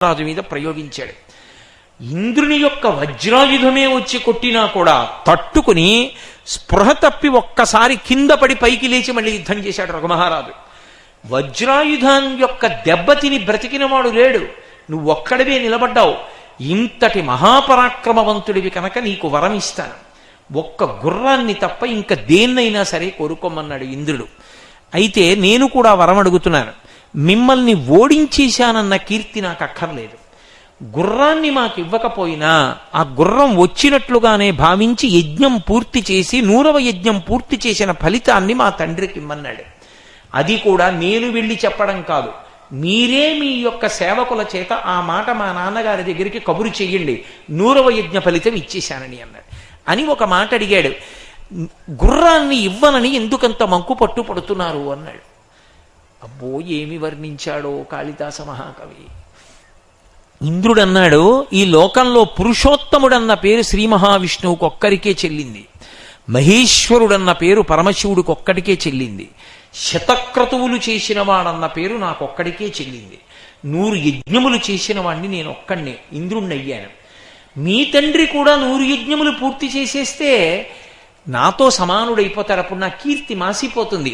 రాజు మీద ప్రయోగించాడు. ఇంద్రుని యొక్క వజ్రాయుధమే వచ్చి కొట్టినా కూడా తట్టుకుని స్పృహ తప్పి ఒక్కసారి కింద పడి పైకి లేచి మళ్ళీ యుద్ధం చేశాడు రఘుమహారాజు. వజ్రాయుధం యొక్క దెబ్బతిని బ్రతికినవాడు లేడు, నువ్వు ఒక్కడివే నిలబడ్డావు. ఇంతటి మహాపరాక్రమవంతుడివి కనుక నీకు వరం ఇస్తాను, ఒక్క గుర్రాన్ని తప్ప ఇంక దేన్నైనా సరే కోరుకోమన్నాడు ఇంద్రుడు. అయితే నేను కూడా వరం అడుగుతున్నాను, మిమ్మల్ని ఓడించేశానన్న కీర్తి నాకు అక్కర్లేదు. గుర్రాన్ని మాకు ఇవ్వకపోయినా ఆ గుర్రం వచ్చినట్లుగానే భావించి యజ్ఞం పూర్తి చేసి 100వ యజ్ఞం పూర్తి చేసిన ఫలితాన్ని మా తండ్రికి ఇమ్మన్నాడు. అది కూడా నేను వెళ్ళి చెప్పడం కాదు, మీరే మీ యొక్క సేవకుల చేత ఆ మాట మా నాన్నగారి దగ్గరికి కబురు చెయ్యండి, 100వ యజ్ఞ ఫలితం ఇచ్చేశానని అన్నాడు. అని ఒక మాట అడిగాడు, గుర్రాన్ని ఇవ్వనని ఎందుకంత మంకు పట్టు పడుతున్నారు అన్నాడు. అబ్బో ఏమి వర్ణించాడో కాళిదాస మహాకవి. ఇంద్రుడన్నాడు, ఈ లోకంలో పురుషోత్తముడన్న పేరు శ్రీ మహావిష్ణువుకి ఒక్కరికే చెల్లింది, మహేశ్వరుడన్న పేరు పరమశివుడికి ఒక్కడికే చెల్లింది, శతక్రతువులు చేసిన వాడన్న పేరు నాకొక్కడికే చెల్లింది, 100 యజ్ఞములు చేసిన వాడిని నేను ఒక్కడినే ఇంద్రుణ్ణి అయ్యాను. మీ తండ్రి కూడా 100 యజ్ఞములు పూర్తి చేసేస్తే నాతో సమానుడైపోతారు, అప్పుడు నా కీర్తి మాసిపోతుంది.